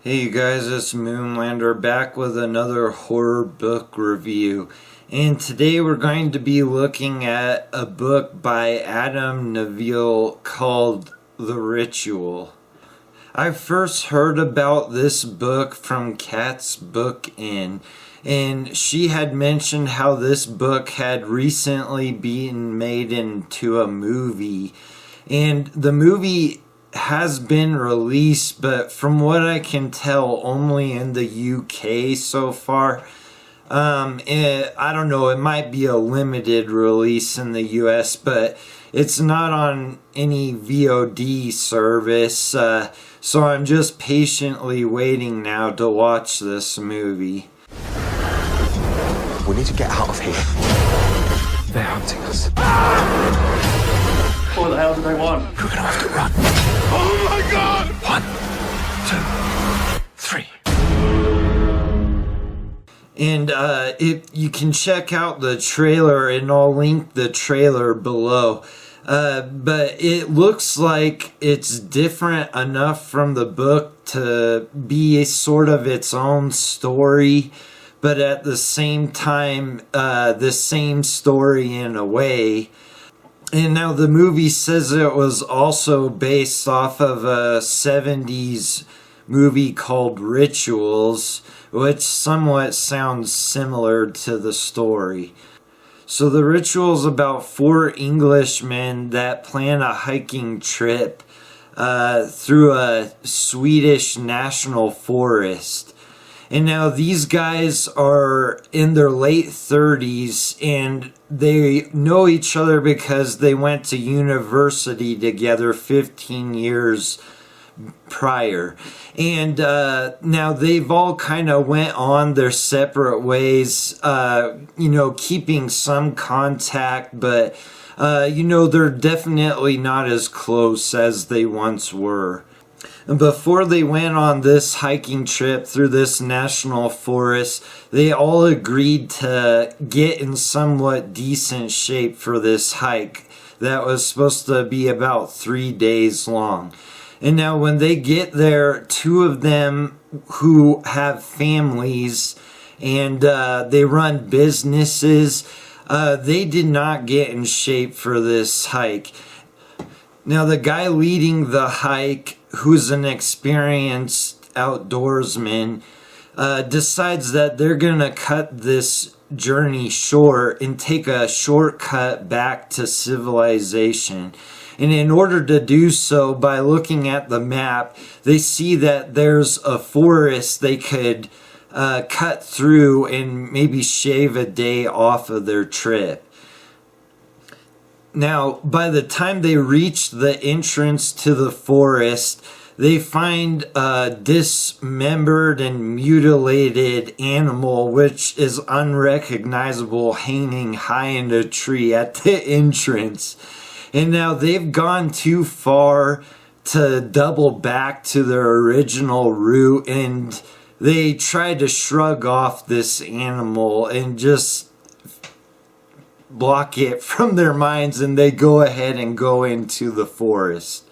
Hey you guys, it's Moonlander back with another horror book review. And today we're going to be looking at a book by Adam Nevill called The Ritual. I first heard about this book from Kat's Book Inn, and she had mentioned how this book had recently been made into a movie. And the movie has been released, but from what I can tell, only in the UK so far. I don't know, it might be a limited release in the US, but it's not on any VOD service, so I'm just patiently waiting now to watch this movie. We need to get out of here. They're hunting us. What the hell do they want? We're gonna have to run. Oh my god! 1, 2, 3. And if you can check out the trailer, and I'll link the trailer below. But it looks like it's different enough from the book to be sort of its own story, but at the same time, the same story in a way. And now the movie says it was also based off of a 70s movie called Rituals, which somewhat sounds similar to the story. So The Ritual's about 4 Englishmen that plan a hiking trip through a Swedish national forest. And now these guys are in their late 30s, and they know each other because they went to university together 15 years prior. And now they've all kind of went on their separate ways, keeping some contact, but they're definitely not as close as they once were. Before they went on this hiking trip through this national forest, they all agreed to get in somewhat decent shape for this hike that was supposed to be about 3 days long. And now when they get there, 2 of them who have families and they run businesses, they did not get in shape for this hike. Now the guy leading the hike, who's an experienced outdoorsman, decides that they're gonna cut this journey short and take a shortcut back to civilization. And in order to do so, by looking at the map, they see that there's a forest they could cut through and maybe shave a day off of their trip. Now, by the time they reach the entrance to the forest, they find a dismembered and mutilated animal, which is unrecognizable, hanging high in a tree at the entrance. And now they've gone too far to double back to their original route, and they try to shrug off this animal and just block it from their minds, and they go ahead and go into the forest.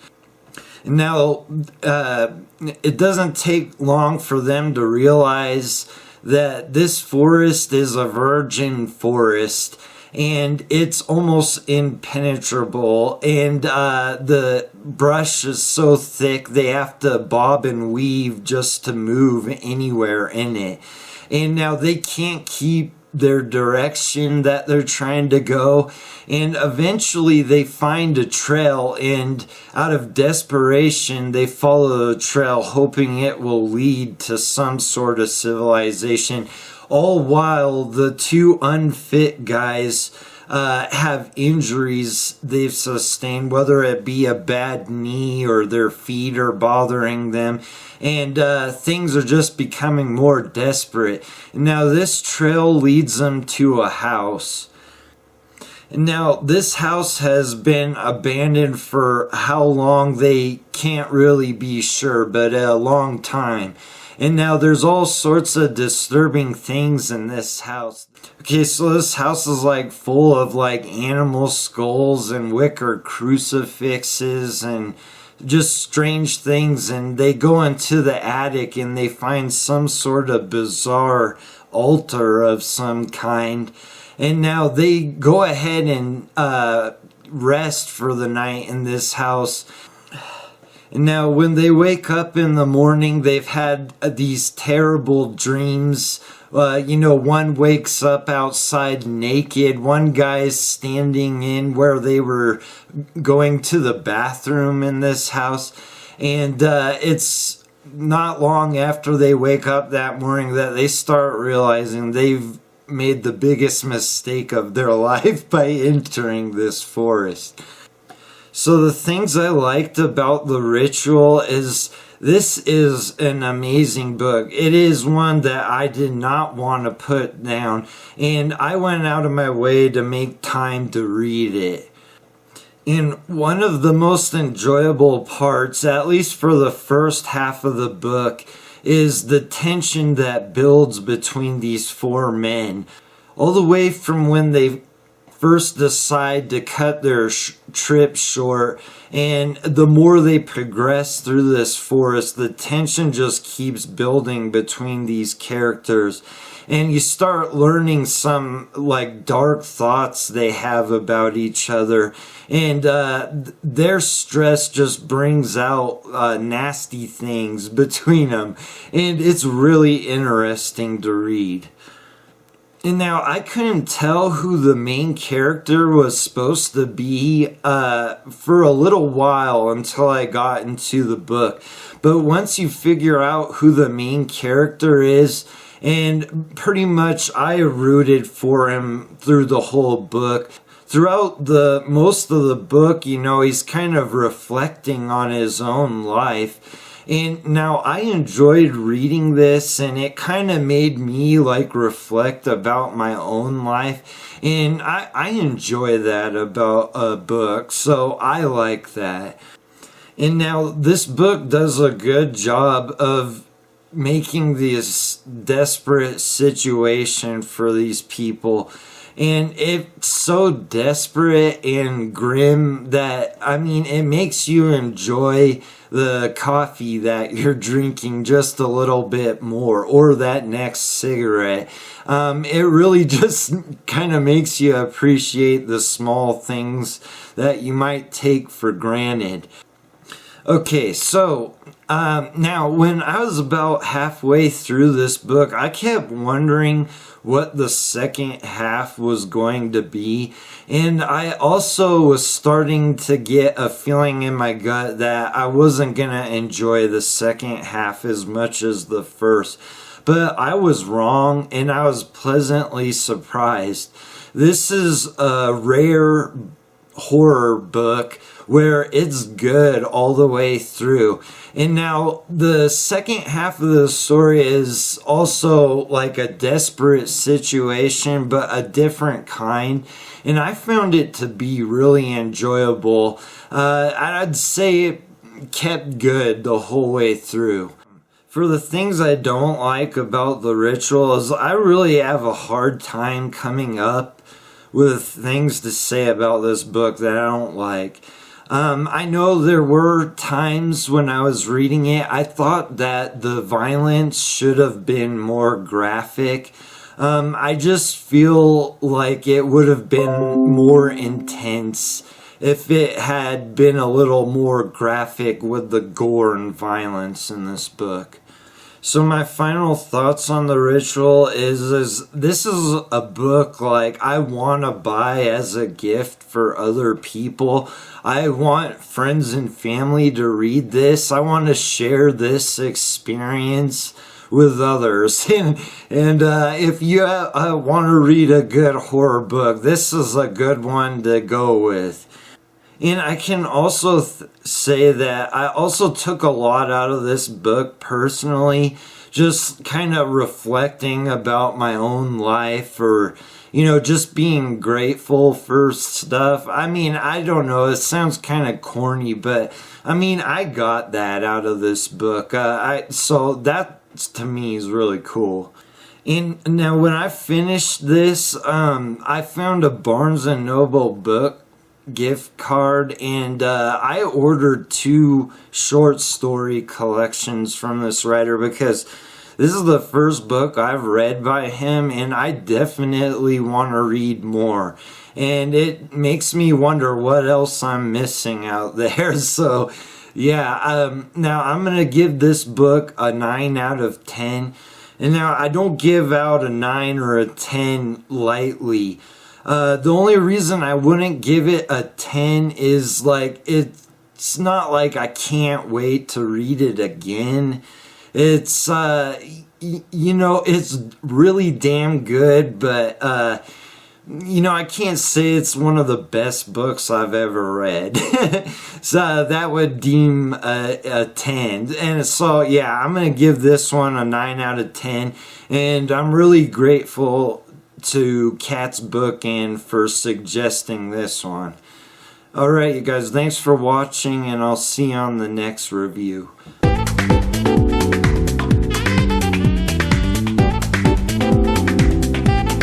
Now, it doesn't take long for them to realize that this forest is a virgin forest, and it's almost impenetrable, and the brush is so thick they have to bob and weave just to move anywhere in it. And now they can't keep their direction that they're trying to go, and eventually they find a trail, and out of desperation they follow the trail, hoping it will lead to some sort of civilization, all while the 2 unfit guys have injuries they've sustained, whether it be a bad knee or their feet are bothering them, and things are just becoming more desperate. Now this trail leads them to a house. Now this house has been abandoned for how long they can't really be sure, but a long time. And now there's all sorts of disturbing things in this house. Okay, so this house is like full of like animal skulls and wicker crucifixes and just strange things, and they go into the attic and they find some sort of bizarre altar of some kind. And now they go ahead and rest for the night in this house. And now when they wake up in the morning, they've had these terrible dreams. One wakes up outside naked. One guy's standing in where they were going to the bathroom in this house. And it's not long after they wake up that morning that they start realizing they've made the biggest mistake of their life by entering this forest. So the things I liked about The Ritual is this is an amazing book. It is one that I did not want to put down, and I went out of my way to make time to read it. And one of the most enjoyable parts, at least for the first half of the book, is the tension that builds between these four men. All the way from when they first decide to cut their trip short, and the more they progress through this forest, the tension just keeps building between these characters. And you start learning some dark thoughts they have about each other, and their stress just brings out nasty things between them, and it's really interesting to read. And now I couldn't tell who the main character was supposed to be for a little while until I got into the book. But once you figure out who the main character is, and pretty much I rooted for him through the whole book. Throughout most of the book, he's kind of reflecting on his own life. And now I enjoyed reading this, and it kind of made me reflect about my own life. And I enjoy that about a book, so I like that. And now this book does a good job of making this desperate situation for these people. And it's so desperate and grim that, it makes you enjoy the coffee that you're drinking just a little bit more, or that next cigarette. It really just kind of makes you appreciate the small things that you might take for granted. Okay, so now when I was about halfway through this book, I kept wondering what the second half was going to be, and I also was starting to get a feeling in my gut that I wasn't gonna enjoy the second half as much as the first. But I was wrong, and I was pleasantly surprised. This is a rare horror book where it's good all the way through. And now the second half of the story is also a desperate situation, but a different kind. And I found it to be really enjoyable. I'd say it kept good the whole way through. For the things I don't like about The Ritual is I really have a hard time coming up with things to say about this book that I don't like. I know there were times when I was reading it, I thought that the violence should have been more graphic. I just feel like it would have been more intense if it had been a little more graphic with the gore and violence in this book. So my final thoughts on The Ritual is this is a book I want to buy as a gift for other people. I want friends and family to read this. I want to share this experience with others. And if you want to read a good horror book, this is a good one to go with. And I can also say that I also took a lot out of this book personally, just kind of reflecting about my own life, or, just being grateful for stuff. I don't know, it sounds kind of corny, but I got that out of this book. So that to me is really cool. And now when I finished this, I found a Barnes & Noble book gift card, and I ordered 2 short story collections from this writer because this is the first book I've read by him, and I definitely want to read more. And it makes me wonder what else I'm missing out there. So yeah, now I'm going to give this book a 9 out of 10. And now I don't give out a 9 or a 10 lightly. The only reason I wouldn't give it a 10 is like it's not like I can't wait to read it again. It's you know, it's really damn good, but you know, I can't say it's one of the best books I've ever read. So that would deem a 10. And so, yeah, I'm going to give this one a 9 out of 10. And I'm really grateful to Cat's Book and for suggesting this one. Alright, you guys, thanks for watching, and I'll see you on the next review.